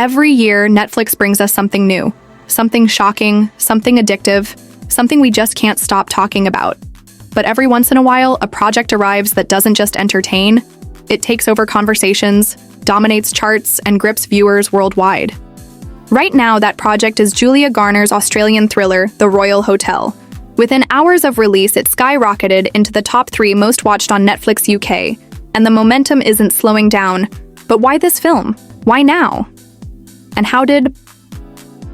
Every year, Netflix brings us something new, something shocking, something addictive, something we just can't stop talking about. But every once in a while, a project arrives that doesn't just entertain, it takes over conversations, dominates charts, and grips viewers worldwide. Right now, that project is Julia Garner's Australian thriller, The Royal Hotel. Within hours of release, it skyrocketed into the top 3 most watched on Netflix UK, and the momentum isn't slowing down. But why this film? Why now? And how did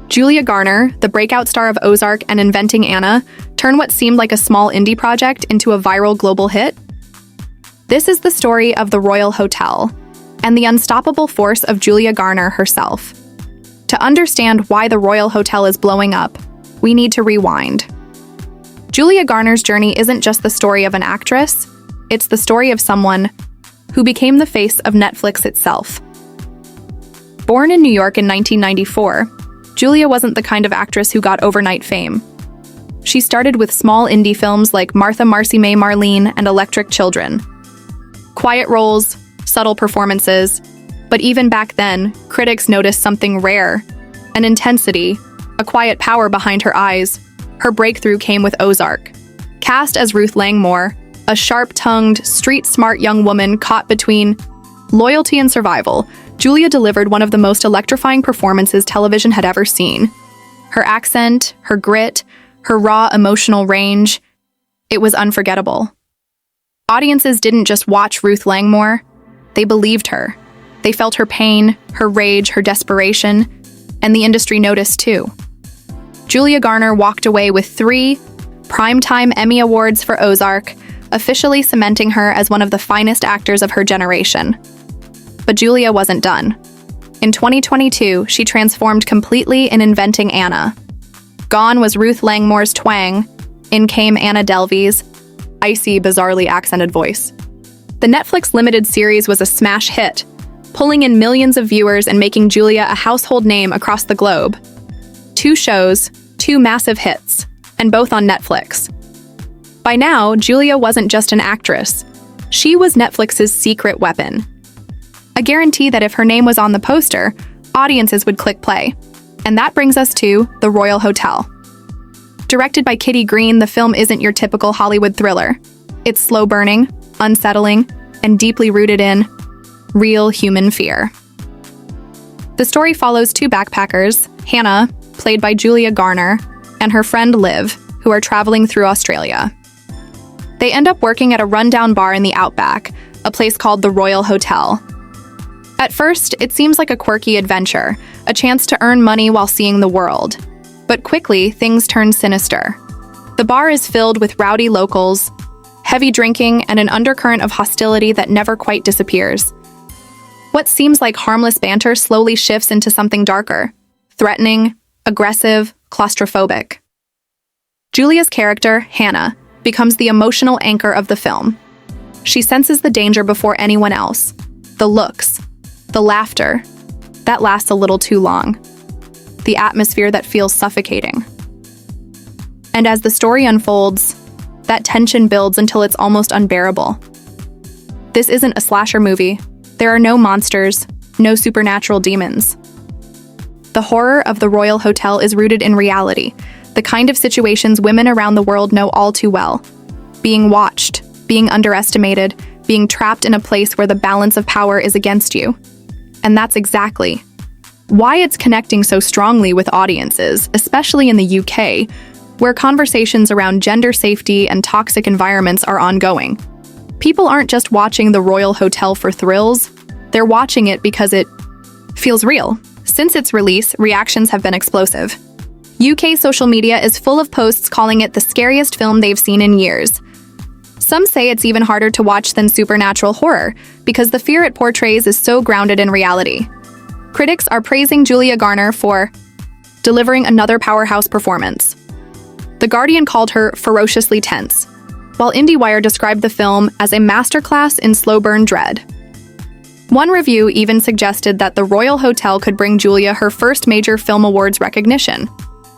Julia Garner, the breakout star of Ozark and Inventing Anna, turn what seemed like a small indie project into a viral global hit? This is the story of The Royal Hotel, and the unstoppable force of Julia Garner herself. To understand why The Royal Hotel is blowing up, we need to rewind. Julia Garner's journey isn't just the story of an actress, it's the story of someone who became the face of Netflix itself. Born in New York in 1994, Julia wasn't the kind of actress who got overnight fame. She started with small indie films like Martha, Marcy May, Marlene, and Electric Children. Quiet roles, subtle performances, but even back then, critics noticed something rare, an intensity, a quiet power behind her eyes. Her breakthrough came with Ozark. Cast as Ruth Langmore, a sharp-tongued, street-smart young woman caught between loyalty and survival, Julia delivered one of the most electrifying performances television had ever seen. Her accent, her grit, her raw emotional range, it was unforgettable. Audiences didn't just watch Ruth Langmore, they believed her. They felt her pain, her rage, her desperation, and the industry noticed too. Julia Garner walked away with 3 Primetime Emmy Awards for Ozark, officially cementing her as one of the finest actors of her generation. But Julia wasn't done. In 2022, she transformed completely in Inventing Anna. Gone was Ruth Langmore's twang, in came Anna Delvey's icy, bizarrely accented voice. The Netflix limited series was a smash hit, pulling in millions of viewers and making Julia a household name across the globe. 2 shows, 2 massive hits, and both on Netflix. By now, Julia wasn't just an actress. She was Netflix's secret weapon. A guarantee that if her name was on the poster, audiences would click play. And that brings us to The Royal Hotel. Directed by Kitty Green, the film isn't your typical Hollywood thriller. It's slow-burning, unsettling, and deeply rooted in real human fear. The story follows 2 backpackers, Hannah, played by Julia Garner, and her friend Liv, who are traveling through Australia. They end up working at a rundown bar in the outback, a place called the Royal Hotel. At first, it seems like a quirky adventure, a chance to earn money while seeing the world. But quickly, things turn sinister. The bar is filled with rowdy locals, heavy drinking, and an undercurrent of hostility that never quite disappears. What seems like harmless banter slowly shifts into something darker, threatening, aggressive, claustrophobic. Julia's character, Hannah, becomes the emotional anchor of the film. She senses the danger before anyone else. The looks, the laughter, that lasts a little too long. The atmosphere that feels suffocating. And as the story unfolds, that tension builds until it's almost unbearable. This isn't a slasher movie. There are no monsters, no supernatural demons. The horror of the Royal Hotel is rooted in reality, the kind of situations women around the world know all too well. Being watched, being underestimated, being trapped in a place where the balance of power is against you. And that's exactly why it's connecting so strongly with audiences, especially in the UK, where conversations around gender safety and toxic environments are ongoing. People aren't just watching The Royal Hotel for thrills, they're watching it because it feels real. Since its release, reactions have been explosive. UK social media is full of posts calling it the scariest film they've seen in years. Some say it's even harder to watch than supernatural horror, because the fear it portrays is so grounded in reality. Critics are praising Julia Garner for delivering another powerhouse performance. The Guardian called her ferociously tense, while IndieWire described the film as a masterclass in slow-burn dread. One review even suggested that The Royal Hotel could bring Julia her first major film awards recognition,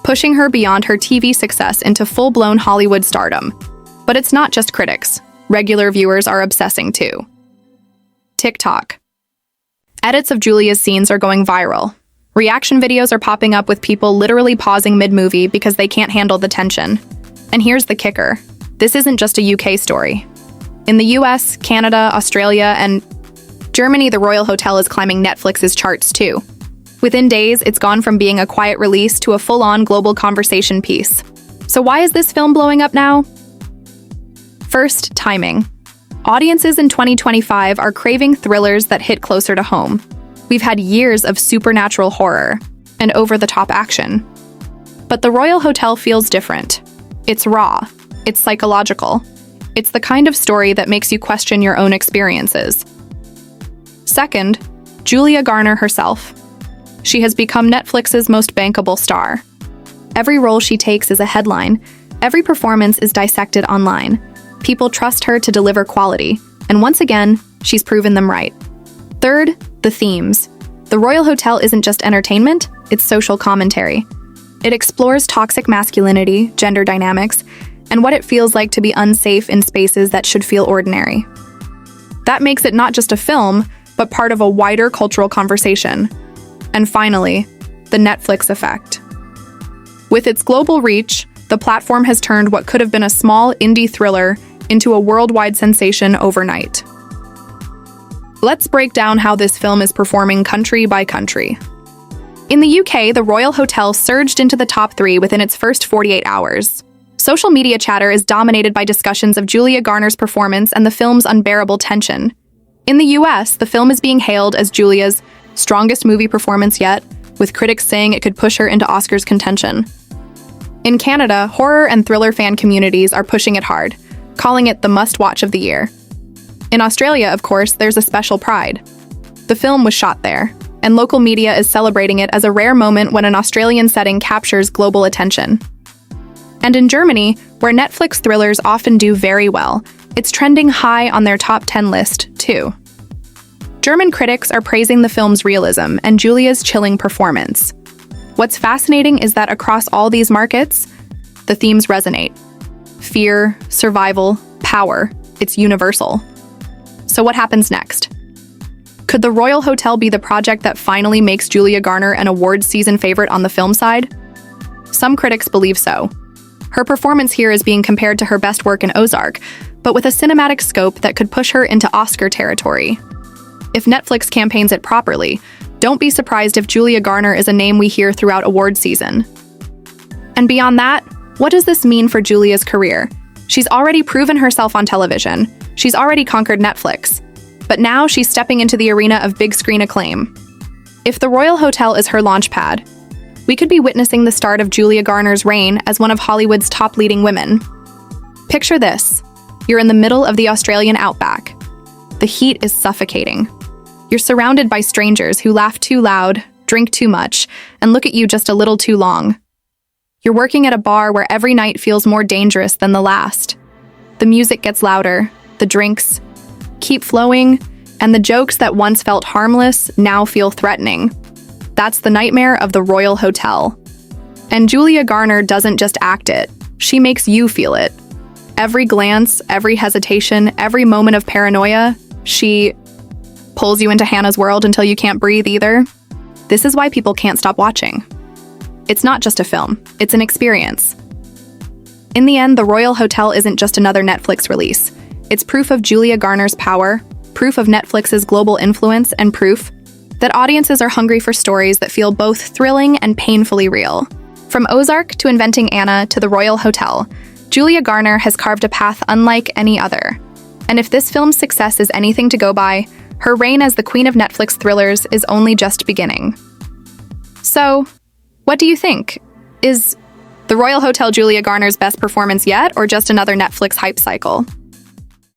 pushing her beyond her TV success into full-blown Hollywood stardom. But it's not just critics. Regular viewers are obsessing too. TikTok. Edits of Julia's scenes are going viral. Reaction videos are popping up with people literally pausing mid-movie because they can't handle the tension. And here's the kicker. This isn't just a UK story. In the US, Canada, Australia, and Germany, The Royal Hotel is climbing Netflix's charts too. Within days, it's gone from being a quiet release to a full-on global conversation piece. So why is this film blowing up now? First, timing. Audiences in 2025 are craving thrillers that hit closer to home. We've had years of supernatural horror and over-the-top action. But The Royal Hotel feels different. It's raw. It's psychological. It's the kind of story that makes you question your own experiences. Second, Julia Garner herself. She has become Netflix's most bankable star. Every role she takes is a headline. Every performance is dissected online. People trust her to deliver quality, and once again, she's proven them right. Third, the themes. The Royal Hotel isn't just entertainment, it's social commentary. It explores toxic masculinity, gender dynamics, and what it feels like to be unsafe in spaces that should feel ordinary. That makes it not just a film, but part of a wider cultural conversation. And finally, the Netflix effect. With its global reach, the platform has turned what could have been a small indie thriller into a worldwide sensation overnight. Let's break down how this film is performing country by country. In the UK, The Royal Hotel surged into the top 3 within its first 48 hours. Social media chatter is dominated by discussions of Julia Garner's performance and the film's unbearable tension. In the US, the film is being hailed as Julia's strongest movie performance yet, with critics saying it could push her into Oscars contention. In Canada, horror and thriller fan communities are pushing it hard, calling it the must-watch of the year. In Australia, of course, there's a special pride. The film was shot there, and local media is celebrating it as a rare moment when an Australian setting captures global attention. And in Germany, where Netflix thrillers often do very well, it's trending high on their top 10 list, too. German critics are praising the film's realism and Julia's chilling performance. What's fascinating is that across all these markets, the themes resonate. Fear, survival, power, it's universal. So what happens next? Could The Royal Hotel be the project that finally makes Julia Garner an awards season favorite on the film side? Some critics believe so. Her performance here is being compared to her best work in Ozark, but with a cinematic scope that could push her into Oscar territory. If Netflix campaigns it properly, don't be surprised if Julia Garner is a name we hear throughout award season. And beyond that, what does this mean for Julia's career? She's already proven herself on television. She's already conquered Netflix. But now she's stepping into the arena of big screen acclaim. If The Royal Hotel is her launchpad, we could be witnessing the start of Julia Garner's reign as one of Hollywood's top leading women. Picture this. You're in the middle of the Australian outback. The heat is suffocating. You're surrounded by strangers who laugh too loud, drink too much, and look at you just a little too long. You're working at a bar where every night feels more dangerous than the last. The music gets louder, the drinks keep flowing, and the jokes that once felt harmless now feel threatening. That's the nightmare of the Royal Hotel. And Julia Garner doesn't just act it, she makes you feel it. Every glance, every hesitation, every moment of paranoia, she pulls you into Hannah's world until you can't breathe either. This is why people can't stop watching. It's not just a film, it's an experience. In the end, The Royal Hotel isn't just another Netflix release. It's proof of Julia Garner's power, proof of Netflix's global influence, and proof that audiences are hungry for stories that feel both thrilling and painfully real. From Ozark to Inventing Anna to The Royal Hotel, Julia Garner has carved a path unlike any other. And if this film's success is anything to go by, her reign as the queen of Netflix thrillers is only just beginning. So, what do you think? Is The Royal Hotel Julia Garner's best performance yet, or just another Netflix hype cycle?